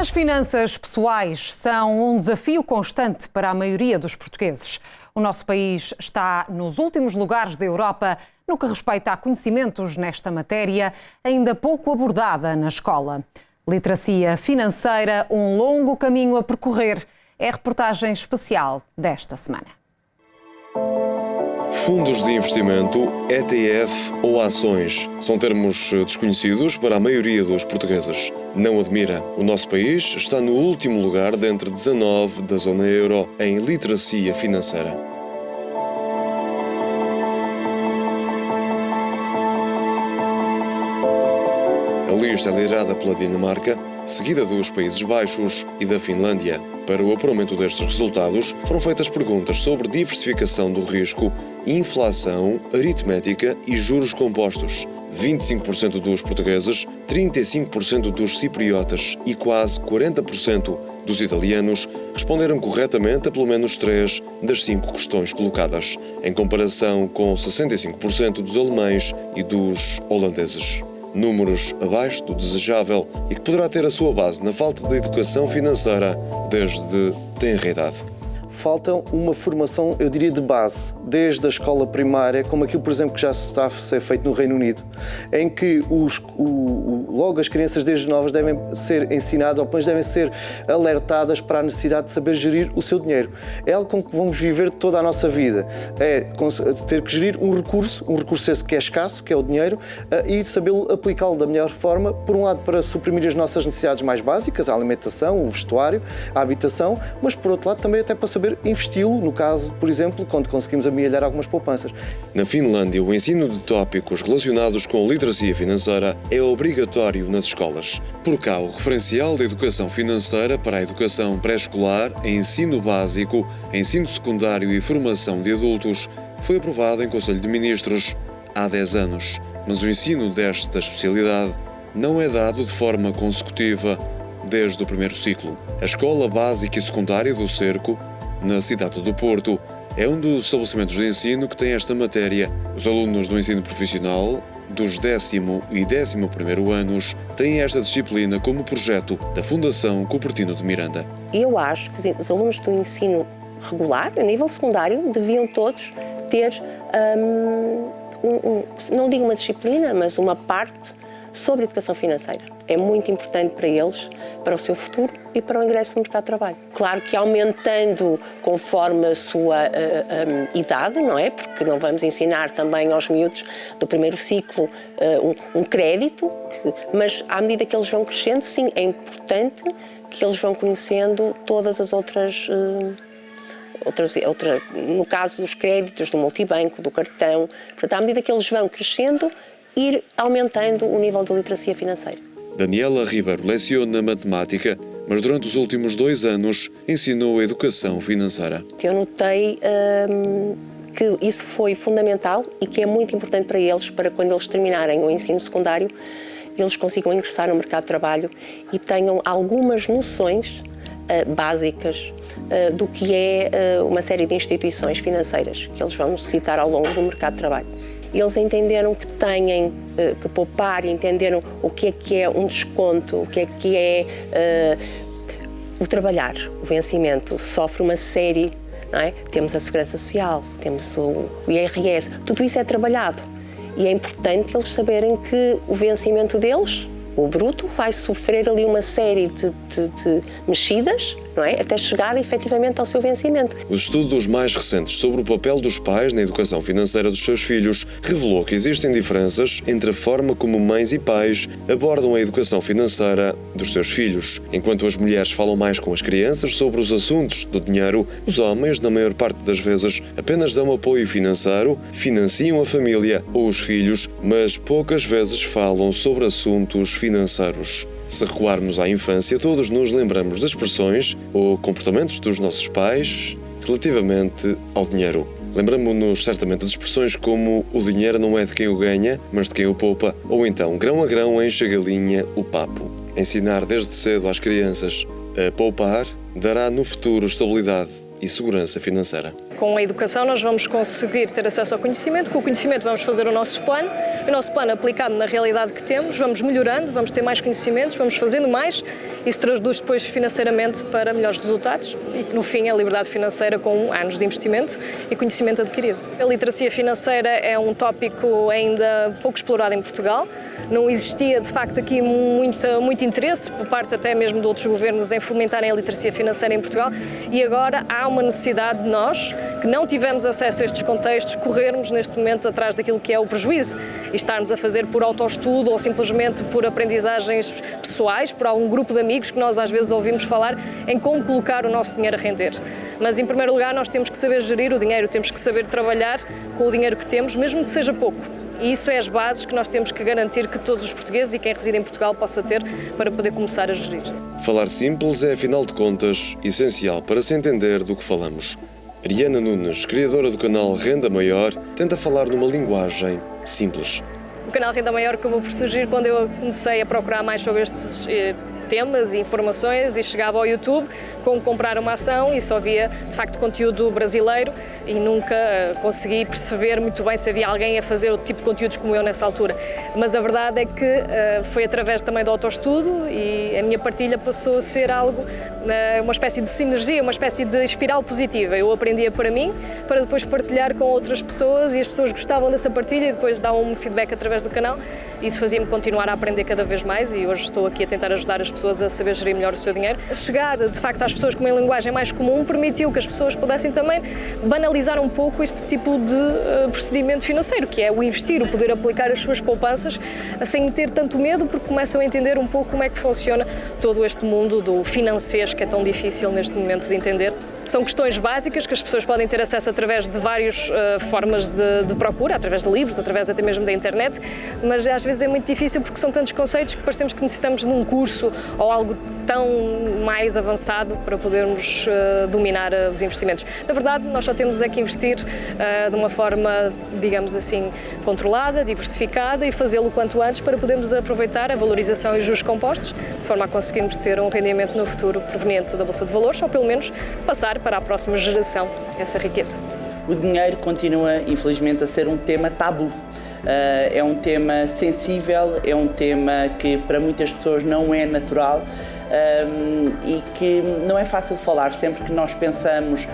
As finanças pessoais são um desafio constante para a maioria dos portugueses. O nosso país está nos últimos lugares da Europa no que respeita a conhecimentos nesta matéria, ainda pouco abordada na escola. Literacia financeira, um longo caminho a percorrer. É a reportagem especial desta semana. Fundos de investimento, ETF ou ações são termos desconhecidos para a maioria dos portugueses. Não admira, o nosso país está no último lugar dentre 19 da zona euro em literacia financeira. A lista é liderada pela Dinamarca, seguida dos Países Baixos e da Finlândia. Para o apuramento destes resultados, foram feitas perguntas sobre diversificação do risco, inflação, aritmética e juros compostos. 25% dos portugueses, 35% dos cipriotas e quase 40% dos italianos responderam corretamente a pelo menos 3 das 5 questões colocadas, em comparação com 65% dos alemães e dos holandeses. Números abaixo do desejável e que poderá ter a sua base na falta de educação financeira desde tenra idade. Falta uma formação, eu diria, de base, desde a escola primária, como aquilo, por exemplo, que já se está a ser feito no Reino Unido, em que logo as crianças desde novas devem ser ensinadas, ou pelo menos devem ser alertadas para a necessidade de saber gerir o seu dinheiro. É algo com que vamos viver toda a nossa vida. É ter que gerir um recurso esse que é escasso, que é o dinheiro, e sabê-lo aplicá-lo da melhor forma, por um lado para suprimir as nossas necessidades mais básicas, a alimentação, o vestuário, a habitação, mas por outro lado também até para saber investi-lo, no caso, por exemplo, quando conseguimos amealhar algumas poupanças. Na Finlândia, o ensino de tópicos relacionados com literacia financeira é obrigatório nas escolas. Por cá, o referencial de educação financeira para a educação pré-escolar, ensino básico, ensino secundário e formação de adultos foi aprovado em Conselho de Ministros há 10 anos. Mas o ensino desta especialidade não é dado de forma consecutiva desde o primeiro ciclo. A Escola Básica e Secundária do Cerco, na cidade do Porto, é um dos estabelecimentos de ensino que tem esta matéria. Os alunos do ensino profissional, dos 10º e 11º anos, têm esta disciplina como projeto da Fundação Cupertino de Miranda. Eu acho que os alunos do ensino regular, a nível secundário, deviam todos ter, não digo uma disciplina, mas uma parte sobre educação financeira. É muito importante para eles, para o seu futuro e para o ingresso no mercado de trabalho. Claro que aumentando conforme a sua idade, não é? Porque não vamos ensinar também aos miúdos do primeiro ciclo um crédito, mas à medida que eles vão crescendo, sim, é importante que eles vão conhecendo todas as outras, no caso dos créditos, do multibanco, do cartão. Portanto, à medida que eles vão crescendo, ir aumentando o nível de literacia financeira. Daniela Ribeiro leciona matemática, mas durante os últimos 2 anos ensinou a educação financeira. Eu notei que isso foi fundamental e que é muito importante para eles, para quando eles terminarem o ensino secundário, eles consigam ingressar no mercado de trabalho e tenham algumas noções básicas do que é uma série de instituições financeiras que eles vão necessitar ao longo do mercado de trabalho. Eles entenderam que têm que poupar, entenderam o que é um desconto, o que é o trabalhar, o vencimento. Sofre uma série, não é? Temos a Segurança Social, temos o IRS, tudo isso é trabalhado. E é importante eles saberem que o vencimento deles, o bruto, vai sofrer ali uma série de mexidas, não é? Até chegar efetivamente ao seu vencimento. Os estudos mais recentes sobre o papel dos pais na educação financeira dos seus filhos revelou que existem diferenças entre a forma como mães e pais abordam a educação financeira dos seus filhos. Enquanto as mulheres falam mais com as crianças sobre os assuntos do dinheiro, os homens, na maior parte das vezes, apenas dão apoio financeiro, financiam a família ou os filhos, mas poucas vezes falam sobre assuntos financeiros. Se recuarmos à infância, todos nos lembramos das expressões ou comportamentos dos nossos pais relativamente ao dinheiro. Lembramos-nos certamente de expressões como o dinheiro não é de quem o ganha, mas de quem o poupa, ou então grão a grão enche a galinha o papo. Ensinar desde cedo às crianças a poupar dará no futuro estabilidade e segurança financeira. Com a educação nós vamos conseguir ter acesso ao conhecimento, com o conhecimento vamos fazer o nosso plano aplicado na realidade que temos, vamos melhorando, vamos ter mais conhecimentos, vamos fazendo mais, isso traduz depois financeiramente para melhores resultados e que no fim é a liberdade financeira com anos de investimento e conhecimento adquirido. A literacia financeira é um tópico ainda pouco explorado em Portugal, não existia de facto aqui muito interesse por parte até mesmo de outros governos em fomentarem a literacia financeira em Portugal e agora há uma necessidade de nós, que não tivemos acesso a estes contextos, corrermos neste momento atrás daquilo que é o prejuízo e estarmos a fazer por autoestudo ou simplesmente por aprendizagens pessoais, por algum grupo de amigos que nós às vezes ouvimos falar em como colocar o nosso dinheiro a render. Mas em primeiro lugar nós temos que saber gerir o dinheiro, temos que saber trabalhar com o dinheiro que temos, mesmo que seja pouco. E isso é as bases que nós temos que garantir que todos os portugueses e quem reside em Portugal possa ter para poder começar a gerir. Falar simples é, afinal de contas, essencial para se entender do que falamos. Ariana Nunes, criadora do canal Renda Maior, tenta falar numa linguagem simples. O canal Renda Maior acabou por surgir quando eu comecei a procurar mais sobre estes temas e informações e chegava ao YouTube com comprar uma ação e só via de facto conteúdo brasileiro e nunca consegui perceber muito bem se havia alguém a fazer outro tipo de conteúdos como eu nessa altura. Mas a verdade é que foi através também do autoestudo e a minha partilha passou a ser algo, uma espécie de sinergia, uma espécie de espiral positiva. Eu aprendia para mim, para depois partilhar com outras pessoas e as pessoas gostavam dessa partilha e depois davam-me feedback através do canal. Isso fazia-me continuar a aprender cada vez mais e hoje estou aqui a tentar ajudar as pessoas a saber gerir melhor o seu dinheiro. Chegar, de facto, às pessoas com uma linguagem mais comum permitiu que as pessoas pudessem também banalizar um pouco este tipo de procedimento financeiro, que é o investir, o poder aplicar as suas poupanças sem ter tanto medo, porque começam a entender um pouco como é que funciona todo este mundo do financeiro, que é tão difícil neste momento de entender. São questões básicas que as pessoas podem ter acesso através de várias formas de procura, através de livros, através até mesmo da internet, mas às vezes é muito difícil porque são tantos conceitos que parecemos que necessitamos de um curso ou algo tão mais avançado para podermos dominar os investimentos. Na verdade, nós só temos é que investir de uma forma, digamos assim, controlada, diversificada e fazê-lo quanto antes para podermos aproveitar a valorização e os juros compostos, de forma a conseguirmos ter um rendimento no futuro proveniente da Bolsa de Valores, ou pelo menos passar para a próxima geração essa riqueza. O dinheiro continua, infelizmente, a ser um tema tabu. É um tema sensível, é um tema que para muitas pessoas não é natural e que não é fácil falar. Sempre que nós pensamos,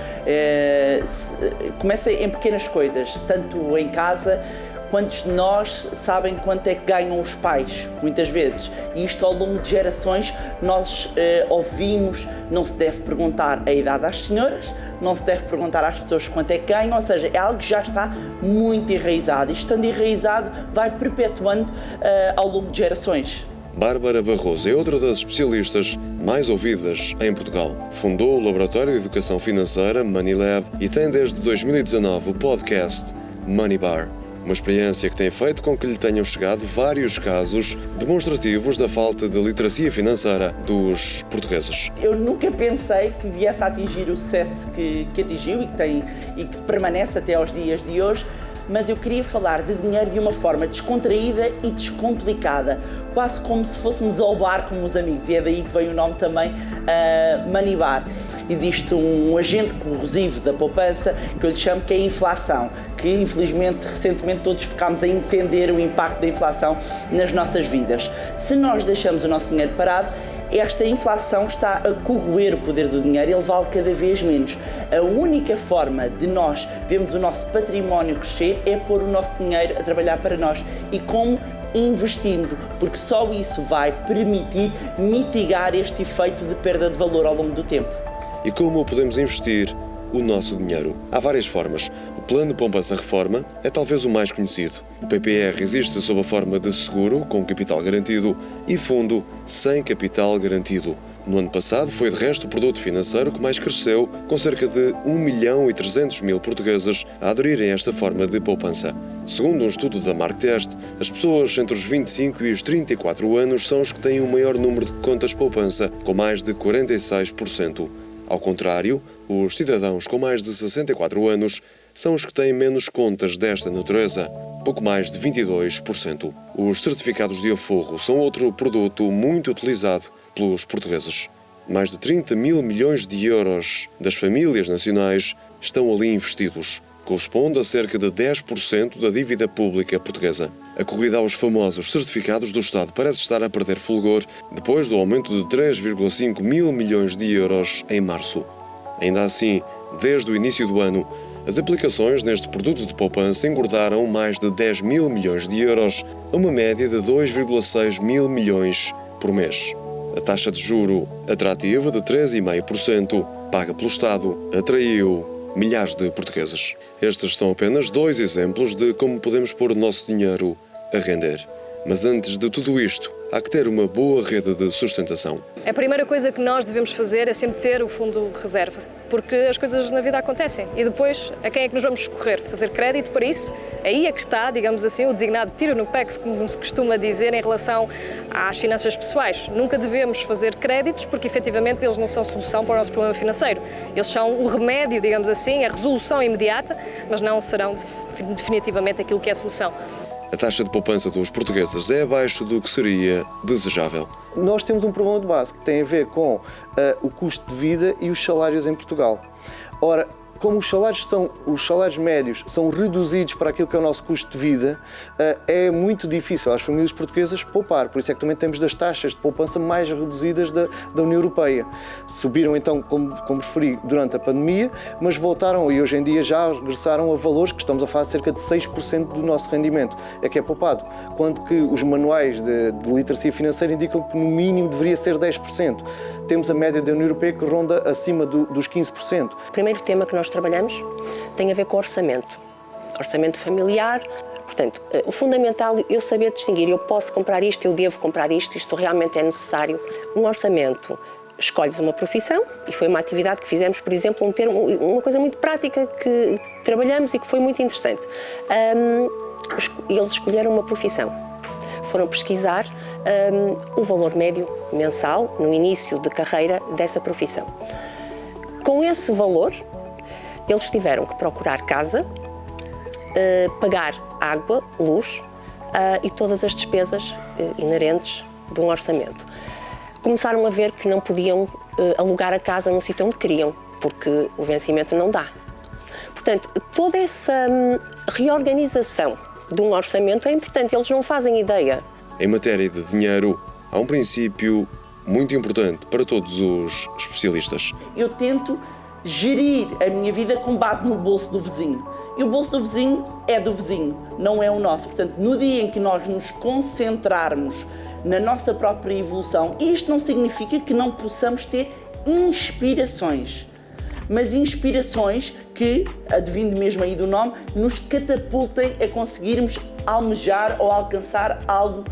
começa em pequenas coisas, tanto em casa. Quantos de nós sabem quanto é que ganham os pais, muitas vezes? E isto ao longo de gerações nós ouvimos, não se deve perguntar a idade às senhoras, não se deve perguntar às pessoas quanto é que ganham, ou seja, é algo que já está muito enraizado. E estando enraizado vai perpetuando ao longo de gerações. Bárbara Barroso é outra das especialistas mais ouvidas em Portugal. Fundou o Laboratório de Educação Financeira MoneyLab e tem desde 2019 o podcast Money Bar. Uma experiência que tem feito com que lhe tenham chegado vários casos demonstrativos da falta de literacia financeira dos portugueses. Eu nunca pensei que viesse a atingir o sucesso que atingiu e que permanece até aos dias de hoje, mas eu queria falar de dinheiro de uma forma descontraída e descomplicada, quase como se fôssemos ao bar com os amigos, e é daí que veio o nome também, Money Bar. Existe um agente corrosivo da poupança que eu lhe chamo que é a inflação, que infelizmente recentemente todos ficámos a entender o impacto da inflação nas nossas vidas. Se nós deixamos o nosso dinheiro parado, esta inflação está a corroer o poder do dinheiro e levá-lo cada vez menos. A única forma de nós vermos o nosso património crescer é pôr o nosso dinheiro a trabalhar para nós. E como? Investindo, porque só isso vai permitir mitigar este efeito de perda de valor ao longo do tempo. E como podemos investir o nosso dinheiro? Há várias formas. O Plano de Poupança Reforma é talvez o mais conhecido. O PPR existe sob a forma de seguro com capital garantido e fundo sem capital garantido. No ano passado foi de resto o produto financeiro que mais cresceu, com cerca de 1.300.000 portugueses a aderirem a esta forma de poupança. Segundo um estudo da Marktest, as pessoas entre os 25 e os 34 anos são os que têm o maior número de contas poupança, com mais de 46%. Ao contrário, os cidadãos com mais de 64 anos são os que têm menos contas desta natureza, pouco mais de 22%. Os certificados de aforro são outro produto muito utilizado pelos portugueses. Mais de 30 mil milhões de euros das famílias nacionais estão ali investidos. Corresponde a cerca de 10% da dívida pública portuguesa. A corrida aos famosos certificados do Estado parece estar a perder fulgor depois do aumento de 3,5 mil milhões de euros em março. Ainda assim, desde o início do ano, as aplicações neste produto de poupança engordaram mais de 10 mil milhões de euros, a uma média de 2,6 mil milhões por mês. A taxa de juro atrativa de 3,5%, paga pelo Estado, atraiu milhares de portugueses. Estes são apenas 2 exemplos de como podemos pôr o nosso dinheiro a render. Mas antes de tudo isto, há que ter uma boa rede de sustentação. A primeira coisa que nós devemos fazer é sempre ter o fundo de reserva, porque as coisas na vida acontecem e depois a quem é que nos vamos socorrer? Fazer crédito para isso? Aí é que está, digamos assim, o designado tiro no pé, como se costuma dizer em relação às finanças pessoais. Nunca devemos fazer créditos porque efetivamente eles não são solução para o nosso problema financeiro. Eles são o remédio, digamos assim, a resolução imediata, mas não serão definitivamente aquilo que é a solução. A taxa de poupança dos portugueses é abaixo do que seria desejável. Nós temos um problema de base que tem a ver com o custo de vida e os salários em Portugal. Ora, como os salários médios são reduzidos para aquilo que é o nosso custo de vida, é muito difícil às famílias portuguesas poupar. Por isso é que também temos das taxas de poupança mais reduzidas da União Europeia. Subiram então, como referi, durante a pandemia, mas voltaram e hoje em dia já regressaram a valores que estamos a falar de cerca de 6% do nosso rendimento é que é poupado, quando que os manuais de literacia financeira indicam que no mínimo deveria ser 10%. Temos a média da União Europeia que ronda acima dos 15%. O primeiro tema que nós trabalhamos tem a ver com o orçamento familiar. Portanto, o fundamental é eu saber distinguir, eu posso comprar isto, eu devo comprar isto realmente é necessário. Um orçamento, escolhes uma profissão, e foi uma atividade que fizemos, por exemplo, uma coisa muito prática que trabalhamos e que foi muito interessante. Eles escolheram uma profissão, foram pesquisar o valor médio mensal no início de carreira dessa profissão. Com esse valor, eles tiveram que procurar casa, pagar água, luz e todas as despesas inerentes de um orçamento. Começaram a ver que não podiam alugar a casa no sítio onde queriam, porque o vencimento não dá. Portanto, toda essa reorganização de um orçamento é importante, eles não fazem ideia. Em matéria de dinheiro, há um princípio muito importante para todos os especialistas. Eu tento gerir a minha vida com base no bolso do vizinho. E o bolso do vizinho é do vizinho, não é o nosso. Portanto, no dia em que nós nos concentrarmos na nossa própria evolução, isto não significa que não possamos ter inspirações. Mas inspirações que, advindo mesmo aí do nome, nos catapultem a conseguirmos almejar ou alcançar algo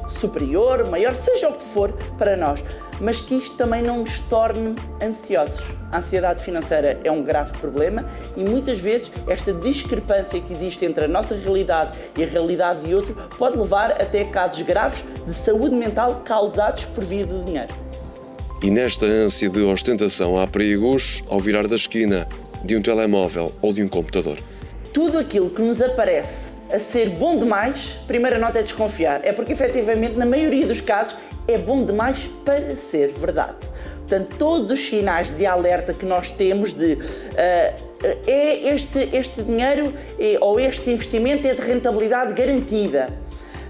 superior, maior, seja o que for para nós, mas que isto também não nos torne ansiosos. A ansiedade financeira é um grave problema e muitas vezes esta discrepância que existe entre a nossa realidade e a realidade de outro pode levar até a casos graves de saúde mental causados por via do dinheiro. E nesta ânsia de ostentação há perigos ao virar da esquina de um telemóvel ou de um computador. Tudo aquilo que nos aparece a ser bom demais, primeira nota é desconfiar. É porque, efetivamente, na maioria dos casos, é bom demais para ser verdade. Portanto, todos os sinais de alerta que nós temos de este dinheiro ou este investimento é de rentabilidade garantida.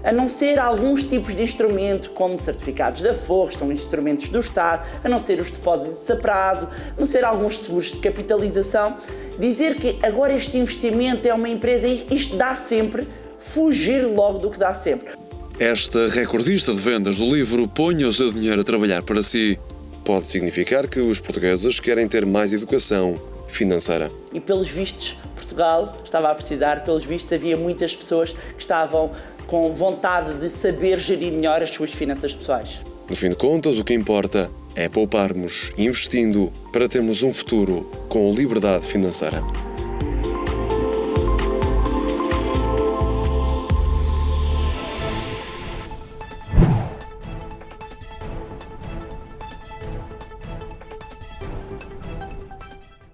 A não ser alguns tipos de instrumentos, como certificados da Forro, que são instrumentos do Estado, a não ser os depósitos a prazo, a não ser alguns seguros de capitalização. Dizer que agora este investimento é uma empresa e isto dá sempre, fugir logo do que dá sempre. Esta recordista de vendas do livro Ponha o seu dinheiro a trabalhar para si pode significar que os portugueses querem ter mais educação financeira. E pelos vistos, Portugal estava a precisar, pelos vistos havia muitas pessoas que estavam com vontade de saber gerir melhor as suas finanças pessoais. No fim de contas, o que importa é pouparmos investindo para termos um futuro com liberdade financeira.